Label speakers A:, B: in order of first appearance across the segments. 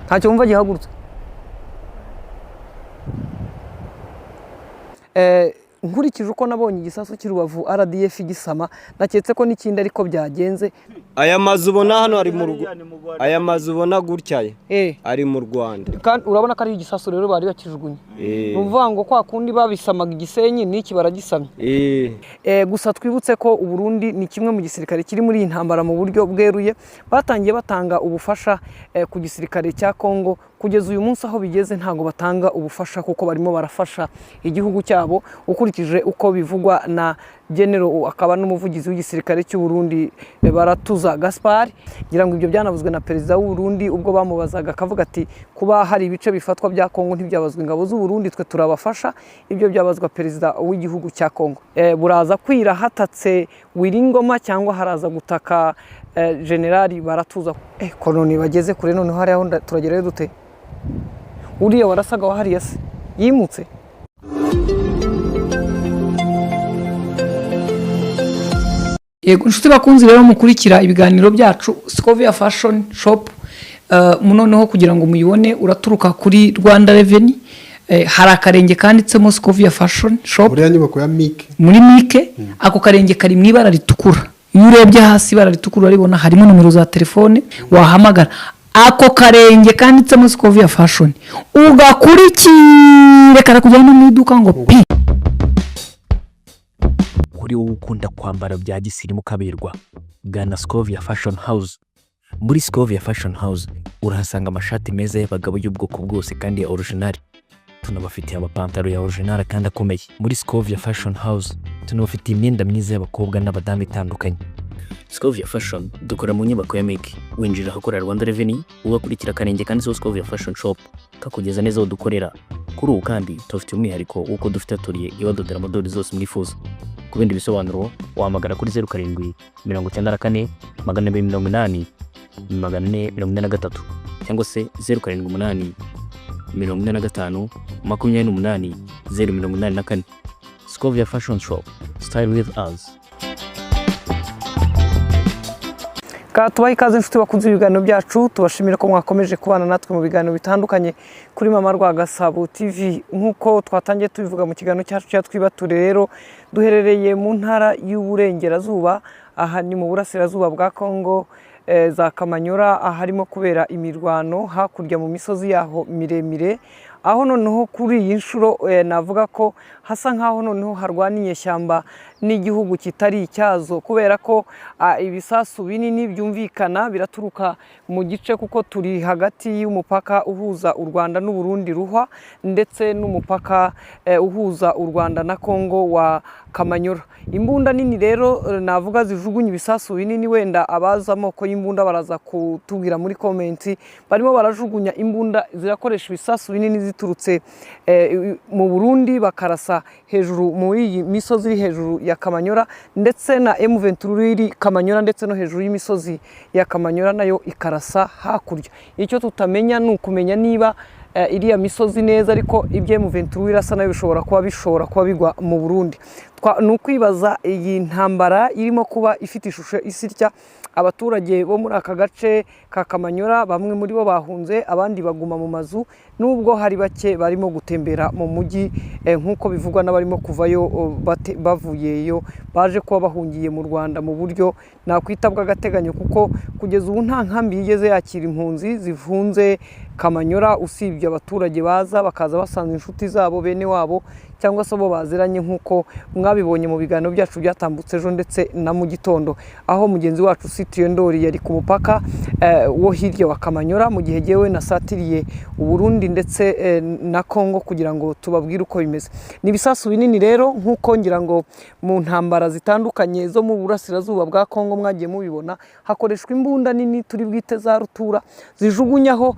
A: ntacyo wumva gihagurutse nkurikije uko nabonye igisasu cy'Urubavu RDF gisama naketse ko n'ikindi ariko byagenze.
B: Aya mazu ubona hano ari mu Rwanda, aya mazu ubona gutyaye ari mu Rwanda,
A: kandi urabona ko ari igisasu rero bari bakijugunye. Nuvuga ngo kwa kundi babisamaga Igisenyi n'iki baragisamye. Gusa twibutse ko u Burundi ni kimwe mu gisirikare kiri muri intambara mu buryo bweruye, batangiye batanga ubufasha ku gisirikare cya Kongo. Kugeza uyu munsi aho bigeze ntago batanga ubufasha kuko barimo barafasha igihugu cyabo, ukurikije uko bivugwa na General akaba n'umuvugizi w'igisirikare cy'u Burundi Baratuza Gaspard. Ngira ngo ibyo byanavuzwe na perezida w'u Burundi ubwo bamubazaga akavuga ati kuba hari ibice bifatwa bya Kongo ntibyabazwa ingabo z'u Burundi, twe turabafasha. Ibyo byabazwa perezida w'igihugu cya Kongo. Buraza kwira hatatse Wiringoma cyangwa haraza gutaka General Baratuza. Koloni bageze kure none hari aho turagerayo dute? Uriya warasaga wa hariya se yimutse. Yego nshuti bakunzi rero mukurikira ibiganiro byacu Scovia Fashion Shop, noneho kugira ngo muyibone uraturuka kuri Rwanda Revenue, hari akarenge kanditsemo Scovia Fashion Shop
C: muri nyubako ya Mike,
A: muri Mike. Ako karenge kari mu ibara ritukura, iyo urebye hasi ibara ritukura urabona harimo nomero za telefone wahamagara. Ako karenge kanditsemo Scovia Fashion ugakurikire karakujyana mu iduka ngo pi.
D: Kuri wowe ukunda kwambara bya gisirimu kaberwa, gana Scovia Fashion House. Muri Scovia Fashion House urahasanga amashati meza y'abagabo y'ubwoko bwose kandi ya original. Tunabafitiye amapantaro ya original kandi akomeye. Muri Scovia Fashion House tunabafitiye imyenda myiza y'abakobwa n'abadamu itandukanye. Scovia Fashion dukora mu nyubako ya Mike, winjira ahakorera Rwanda Revenue ugakurikira akarenge kanditseho Scovia Fashion Shop kakugeza neza aho dukorera. Kuri ubu kandi tufite umwihariko w'uko dufite atelier ibadodera modeli zose mwifuza. Ku bindi bisobanuro wahamagara kuri 07 94 280 443 cyangwa se 07 45 28 084. Scovia Fashion Shop, style with us.
A: Tubaha ikaze nshuti bakunze ibiganiro byacu, tubashimira ko mwakomeje kubana natwe mu biganiro bitandukanye kuri Mama Rwagasabo TV. Nkuko twatangiye tubivuga mu kiganiro cyacu cyatwibature, rero duherereye mu ntara y'Uburengerazuba, aha ni mu burasirazuba bwa Kongo, za Kamanyora, aharimo kubera imirwano hakurya mu misozi yaho miremire. Aho noneho kuri iyi nshuro navuga ko hasa nkaho noneho harwaniye shyamba n'igihugu kitari icyazo, kubera ko ibisasu binini byumvikana biraturuka mu gice, kuko turi hagati y'umupaka uhuza u Rwanda n'u Burundi Ruhwa, ndetse n'umupaka uhuza u Rwanda na Kongo wa Kamanyora. Imbunda nini rero navuga zijugunye ibisasu binini, wenda abaza amoko y'imbunda baraza kutubwira muri comment. Barimo barajugunya imbunda zirakoresha ibisasu binini ziturutse mu Burundi, bakarasa hejuru muri iyi misozi iri hejuru ya Kamanyora, ndetse na M23 iri Kamanyora, ndetse no hejuru y'imisozi ya Kamanyora nayo ikarasa hakurya. Icyo tutamenya ni ukumenya niba iriya misozi neza, ariko ibyo M23 irasa nayo bishobora kuba bigwa mu Burundi. Nukwibaza iyi ntambara irimo kuba ifite ishusho isitya. Abaturage bo muri aka gace ka Kamanyora bamwe muri bo bahunze, abandi baguma mu mazu, nubwo hari bake barimo gutembera mu mujyi nkuko bivugwa n'abarimo kuvayo bavuyeyo, baje kuba bahungiye mu Rwanda mu buryo nakwitabwa agateganyo, kuko kugeza ubu nta nkambi yigeze yakira impunzi zivunze Kamanyora, usibye abaturage baza bakaza basanze inshuti zabo, bene wabo, cyangwa se bo baziranye, nkuko mwabibonye mu biganiro byacu byatambutse ejo ndetse na mu gitondo, aho mugenzi wacu Cyprien Ndori yari ku mupaka wo hirya wa Kamanyora, mu gihe jewe nasatiriye u Burundi ndetse na Kongo kugira ngo tubabwire uko bimeze. Ni ibisasu binini rero, nkuko ngira ngo mu ntambara zitandukanye zo mu burasirazuba bwa Kongo mwagiye mubibona, hakoreshwa imbunda nini turi bwite za rutura zijugunyaho,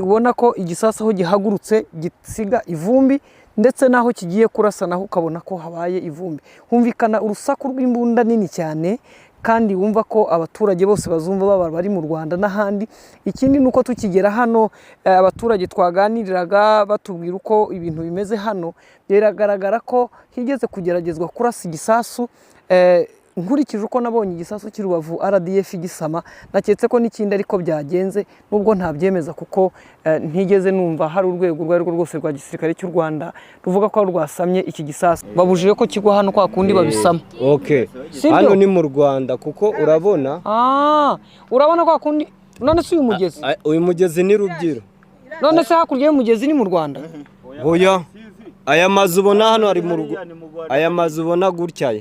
A: ubona ko igisasu aho gihagurutse gisiga ivumbi, ndetse naho kigiye kurasa naho ukabona ko habaye ivumbi. Humvikana urusaku rw'imbunda nini cyane, kandi wumva ko abaturage bose bazumva baba bari mu Rwanda n'ahandi. Ikindi nuko tukigera hano, abaturage twaganiriraga batubwira uko ibintu bimeze hano, biragaragara ko higeze kugeragezwa kurasa igisasu nkurikije uko nabonye igisasu cy'Urubavu RDF gisama naketse ko n'ikindi ariko byagenze nubwo ntabyemeza kuko ntigeze numva hari urwego rwari rwose rwa gisirikare cy'u Rwanda ruvuga ko rwasamye iki gisasu babujije ko kigwa hano kwa kundi babisama.
B: Okay, hano ni mu Rwanda kuko urabona
A: urabona kwa kundi none se uyu mugezi
B: ni Rubyiro
A: none se hakurya y'umugezi ni mu Rwanda.
B: Oya, aya mazu ubona hano ari mu aya mazu ubona gutya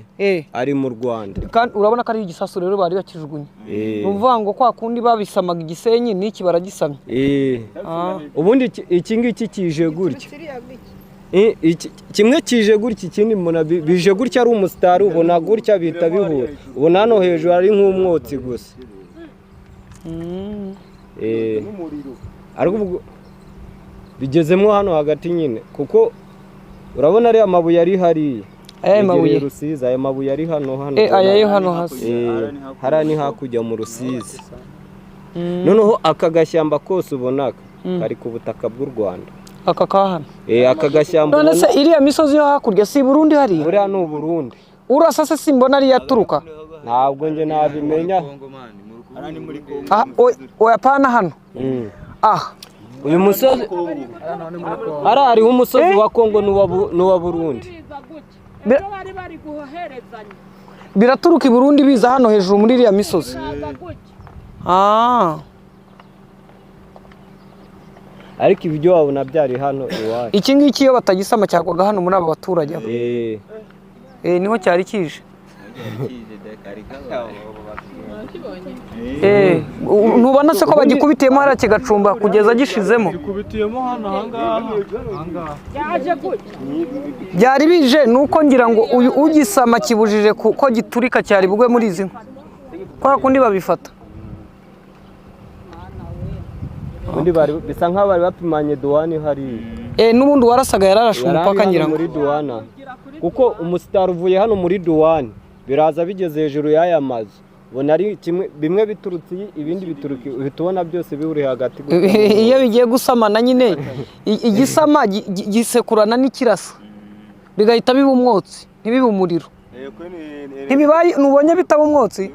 B: ari mu Rwanda
A: kandi urabona ko ari igisasu rero bari bakijugunye nuvuga ngo kwa kundi babisamaga Igisenyi n'iki baragisamye.
B: Ubundi iki ngiki kije gutya kimwe kije gutya ikindi mbona bije gutya ari umusitari ubona gutya bita bihura ubona hano hejuru ari nk'umwotsi gusa. Ariko bigezemo hano hagati nyine kuko urabona ari amabuye ari hariya
A: mabuye
B: Rusizi aya mabuye ari hano
A: aya yo hano hasi
B: hara ni hakujya mu Rusizi noneho aka gashyamba kose ubonaka kari ku butaka bw'u Rwanda
A: aka kahana
B: aka gashyamba
A: none se iriya misozi yo hakurya si Burundi hari
B: buriya ni Burundi
A: urasa se simbona ari yaturuka
B: ntabwo nje nabimenya
A: oya pana hano
B: uyu musozi hariho umusozi wa Kongo n'uwa Burundi
A: biraturuka i Burundi biza hano hejuru muri iriya misozi.
B: Ariko ibyo wabona byari hano iwacu
A: iki ngiki iyo batagisama cyagwaga hano muri aba baturage niho cyari kije ntubona se ko bagikubitiyemo hariya kigacumba kugeza gishizemo byari bije nuko ngira ngo uyu ugisama kibujije ko giturika cyari bugwe muri izi kwa kundi babifata
B: ubundi bisa nk'aho bari bapimanye duwani hari
A: n'ubundi warasaga yararashe umupaka ngira ngo
B: muri duwana kuko umusitari uvuye hano muri duwani biraza bigeze hejuru y'aya mazu ubona ari kimwe bimwe biturutse ibindi bituruka uhita ubona byose bihuriye hagati
A: iyo bigiye gusamana nyine igisama gisekurana n'ikirasa bigahita biba umwotsi ntibibe umuriro ntubonye bitaba umwotsi.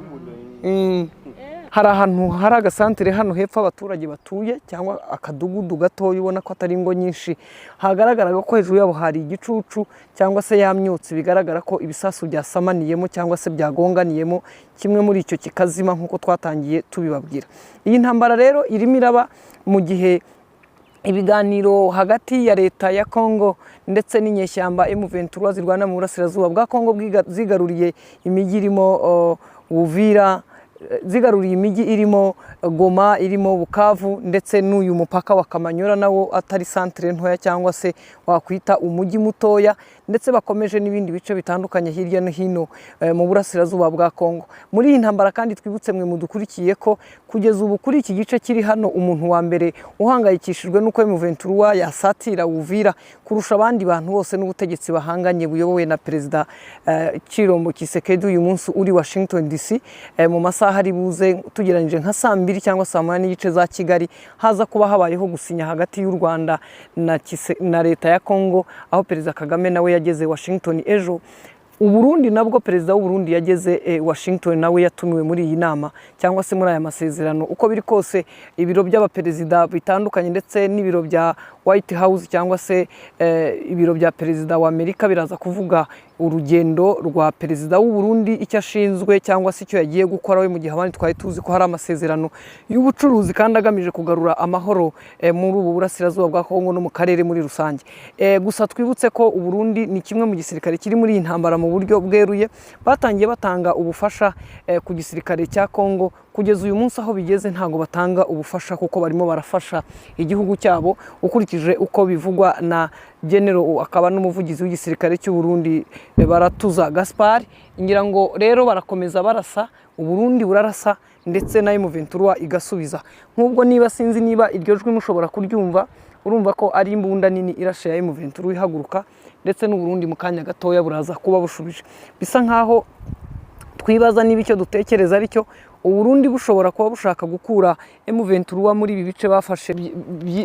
A: Hari ahantu hari agasantere hano hepfo abaturage batuye cyangwa akadugudu gatoya ubona ko atari ingo nyinshi hagaragaraga ko hejuru yabo hari igicucu cyangwa se yamyotsi bigaragara ko ibisasu byasamaniyemo cyangwa se byagonganiyemo kimwe muri icyo kikazima nk'uko twatangiye tubibabwira. Iyi ntambara rero irimo iraba mu gihe ibiganiro hagati ya leta ya Kongo ndetse n'inyeshyamba M23 zirwana mu burasirazuba bwa Kongo zigaruriye imijyi irimo Uvira zigaruriye imijyi irimo Goma irimo Bukavu ndetse n'uyu mupaka wa Kamanyura nawo atari centre ntoya cyangwa se wakwita umujyi mutoya ndetse bakomeje n'ibindi bice bitandukanye hirya no hino mu burasirazuba bwa Kongo. Muri iyi ntambara kandi twibutse mwe mudukurikiye ko kugeza ubu kuri iki gice kiri hano umuntu wa mbere uhangayikishijwe nuko M23 yasatira Uvira kurusha abandi bantu bose n'ubutegetsi bahanganye buyobowe na Perezida Chilombo Tshisekedi uyu munsi uri Washington DC mu masaha ari buze tugeranyije nka saa 2 cyangwa saa 8 n'igice za Kigali haza kuba habayeho gusinya hagati y'u Rwanda na leta ya Kongo aho Perezida Kagame nawe yageze Washington ejo. Uburundi nabwo perezida w'u Burundi yageze Washington nawe yatumiwe muri iyi nama cyangwa se muri aya masezerano. Uko biri kose ibiro by'abaperezida bitandukanye ndetse n'ibiro bya White House cyangwa se ibiro bya perezida wa Amerika biraza kuvuga urugendo rwa perezida w'u Burundi icyo ashinzwe cyangwa se icyo yagiye gukora we mu gihe abandi twari tuzi ko hari amasezerano y'ubucuruzi kandi agamije kugarura amahoro muri ubu burasirazuba bwa Kongo no mu karere muri rusange. Gusa twibutse ko u Burundi ni kimwe mu gisirikare kiri muri iyi ntambara mu buryo bweruye batangiye batanga ubufasha ku gisirikare cya Kongo kugeza uyu munsi aho bigeze ntago batanga ubufasha kuko barimo barafasha igihugu cyabo ukurikije uko bivugwa na General akaba n'umuvugizi w'igisirikare cy'u Burundi Baratuza Gaspard. Ngira ngo rero barakomeza barasa u Burundi burarasa ndetse na M23 igasubiza nk'ubwo niba sinzi niba iryo jwi mushobora kuryumva urumva ko ari imbunda nini irashe ya M23 ihaguruka ndetse n'u Burundi mu kanya gatoya buraza kuba bushubije bisa nkaho twibaza niba icyo dutekereza ari cyo u Burundi bushobora kuba bushaka gukura M23 muri ibi bice bafashe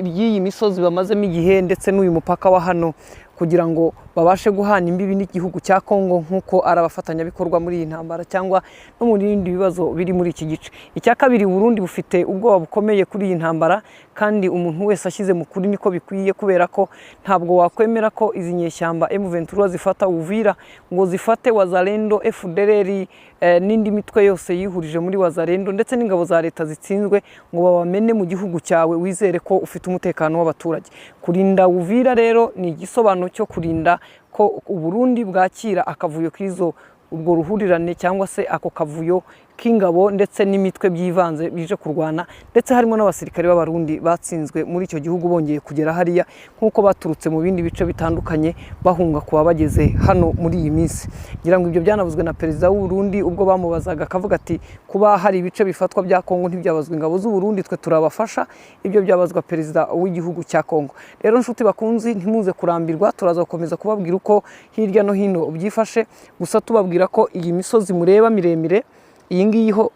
A: by'iyi misozi bamazemo igihe ndetse n'uyu mupaka wa hano kugira ngo babashe guhana imbibi n'igihugu cya Kongo nk'uko ari abafatanyabikorwa muri iyi ntambara cyangwa no mu bindi bibazo biri muri iki gice. Icya kabiri, Burundi bufite ubwoba bukomeye kuri iyi ntambara kandi umuntu wese ashyize mu kuri niko bikwiye, kubera ko ntabwo wakwemera ko izi nyeshyamba M23 zifata Uvira ngo zifate Wazalendo, FDLR n'indi mitwe yose yihurije muri Wazalendo ndetse n'ingabo za leta zitsinzwe ngo babamene mu gihugu cyawe wizere ko ufite umutekano w'abaturage. Kurinda Uvira rero ni igisobanuro cyo kurinda ko Uburundi bwakira akavuyo k'izo ubwo ruhurirane cyangwa se ako kavuyo k'ingabo ndetse n'imitwe byivanze bije kurwana, ndetse harimo n'abasirikare b'abarundi batsinzwe muri icyo gihugu bongeye kugera hariya nk'uko baturutse mu bindi bice bitandukanye bahunga kuba bageze hano muri iyi minsi. Ngira ngo ibyo byanavuzwe na perezida w'u Burundi ubwo bamubazaga, akavuga ati kuba hari ibice bifatwa bya Kongo ntibyabazwa ingabo z'u Burundi, twe turabafasha, ibyo byabazwa perezida w'igihugu cya Kongo. Rero nshuti bakunzi, ntimuze kurambirwa, turaza gukomeza kubabwira uko hirya no hino byifashe, gusa tubabwira ko iyi misozi mureba miremire iyi ngiyi ho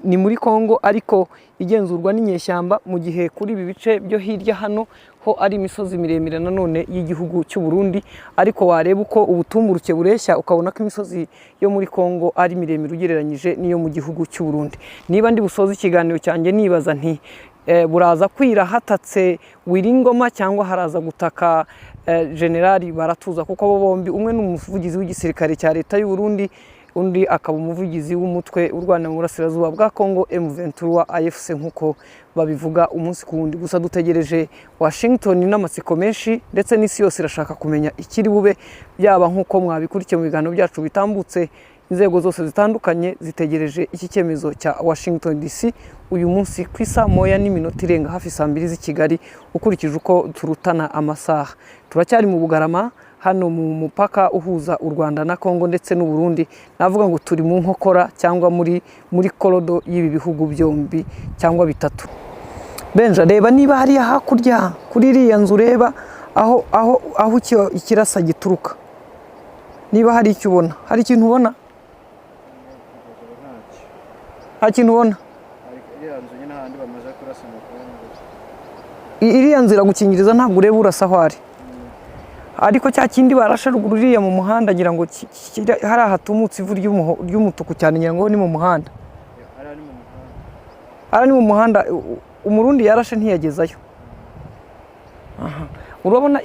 A: ni muri Kongo ariko igenzurwa n'inyeshyamba, mu gihe kuri ibi bice byo hirya hano ho ari imisozi miremire nanone y'igihugu cy'u Burundi, ariko wareba uko ubutumburuke bureshya ukabona ko imisozi yo muri Kongo ari miremire ugereranyije n'iyo mu gihugu cy'u Burundi. Niba ndi busoza ikiganiro cyanjye nibaza nti buraza kwira hatatse Wiringoma cyangwa haraza gutaka Generali Baratuza, kuko abo bombi umwe n'umuvugizi w'igisirikare cya leta y'u Burundi, undi akaba umuvugizi w'umutwe urwana mu burasirazuba bwa Kongo M23 AFC nk'uko babivuga umunsi ku wundi. Gusa dutegereje Washington n'amatsiko menshi, ndetse n'isi yose irashaka kumenya ikiri bube, byaba nk'uko mwabikurikiye mu biganiro byacu bitambutse. Inzego zose zitandukanye zitegereje iki cyemezo cya Washington DC uyu munsi ku isa moya n'iminota irenga hafi saa 2 z'i Kigali, ukurikije uko turutana amasaha. Turacyari mu Bugarama hano mu mupaka uhuza u Rwanda na Kongo ndetse n'u Burundi. Navuga ngo turi mu nkokora cyangwa muri korodo y'ibi bihugu byombi cyangwa bitatu. Benja, reba niba hariya hakurya kuri iriya nzu, reba aho ikirasa gituruka, niba hari icyo ubona. Hari ikintu ubona? Nta kintu ubona? Iriya nzu iragukingiriza, ntabwo ureba urasa aho ari. Ariko cya kindi barashe ruguru iriya mu muhanda, ngira ngo hari ahatumutse ivu ry'umutuku cyane, ngira ngo ni mu muhanda. Ara ni mu muhanda, Umurundi yarashe ntiyagezayo. Urabona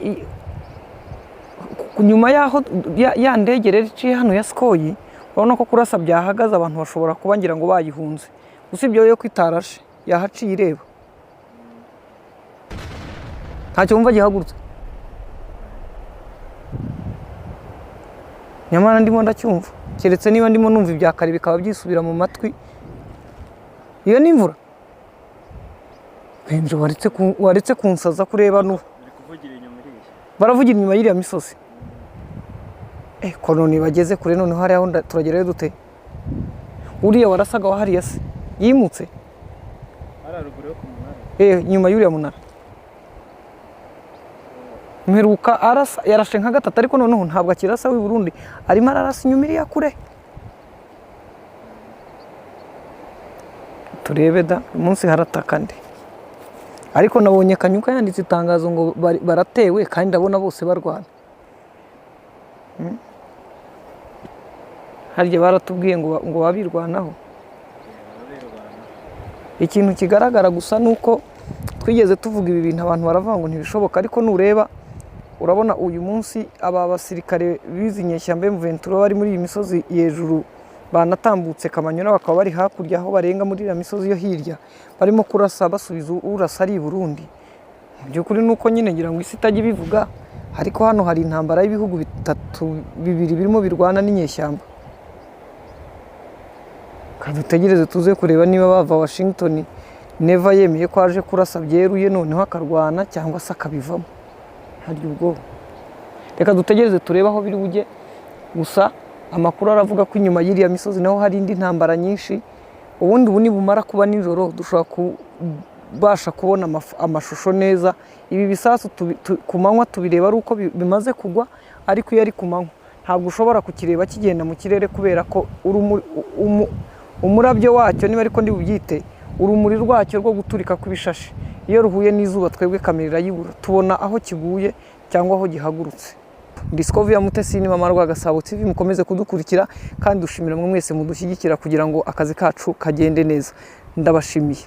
A: nyuma yaho ya ndege rero iciye hano ya Skoyi, urabona ko kurasa byahagaze, abantu bashobora kuba ngira ngo bayihunze. Usibye yo kwitarashe yahaciye ireba. Ntacyo wumva gihagurutse. Nyamara ndimo ndacyumva, keretse niba ndimo numva ibyakari bikaba byisubira mu matwi. Iyo ni imvura. Benje waretse kunsaza kureba no. Baravugira inyuma y'iriya misozi. Koloni bageze kure, none hari aho turagerayo dute? Uriya warasaga wa hariya se yimutse?
C: Araruguru yo kumunara.
A: Nyuma y'uriya munara. Mperuka arasa yarashe nka gatatu, ariko noneho ntabwo akirasa w'i Burundi, arimo ararasa inyuma iriya kure. Turebe da umunsi harataka ndi. Ariko nabonye Kanyuka yanditse itangazo ngo baratewe, kandi ndabona bose barwana. Harya baratubwiye ngo babirwanaho. Ikintu kigaragara gusa nuko twigeze tuvuga ibi bintu abantu baravuga ngo ntibishoboka, ariko nureba urabona uyu munsi aba basirikare bizinyeshyamba M23 bari muri iyi misozi hejuru banatambutse Kamanyura, bakaba bari hakurya aho barenga muri iriya misozi yo hirya, barimo kurasa basubiza urasa ari i Burundi. Mu by'ukuri nuko nyine ngira ngo isi itajya ibivuga, ariko hano hari intambara y'ibihugu bibiri birimo birwana n'inyeshyamba. Kandi dutegereze tuze kureba niba bava Washington neva yemeye ko aje kurasa byeruye noneho akarwana cyangwa se akabivamo. Harya ubwo reka dutegereze turebe aho biri bujye. Gusa amakuru aravuga ko inyuma y'iriya misozi naho hari indi ntambara nyinshi. Ubundi ubu nibumara kuba nijoro dushobora kubasha kubona amashusho neza. Ibi bisasu ku manywa tubireba ari uko bimaze kugwa, ariko iyo ari ku manywa ntabwo ushobora kukireba kigenda mu kirere, kubera ko umurabyo wacyo, niba ariko ndi bubyite, urumuri rwacyo rwo guturika kw'ibishashi iyo ruhuye n'izuba twebwe kamera irayibura, tubona aho kiguye cyangwa aho gihagurutse. Discovery Mutesi ni Mama Rwagasabo TV, mukomeze kudukurikira kandi dushimira mwe mwese mudushyigikira kugira ngo akazi kacu kagende neza. Ndabashimiye.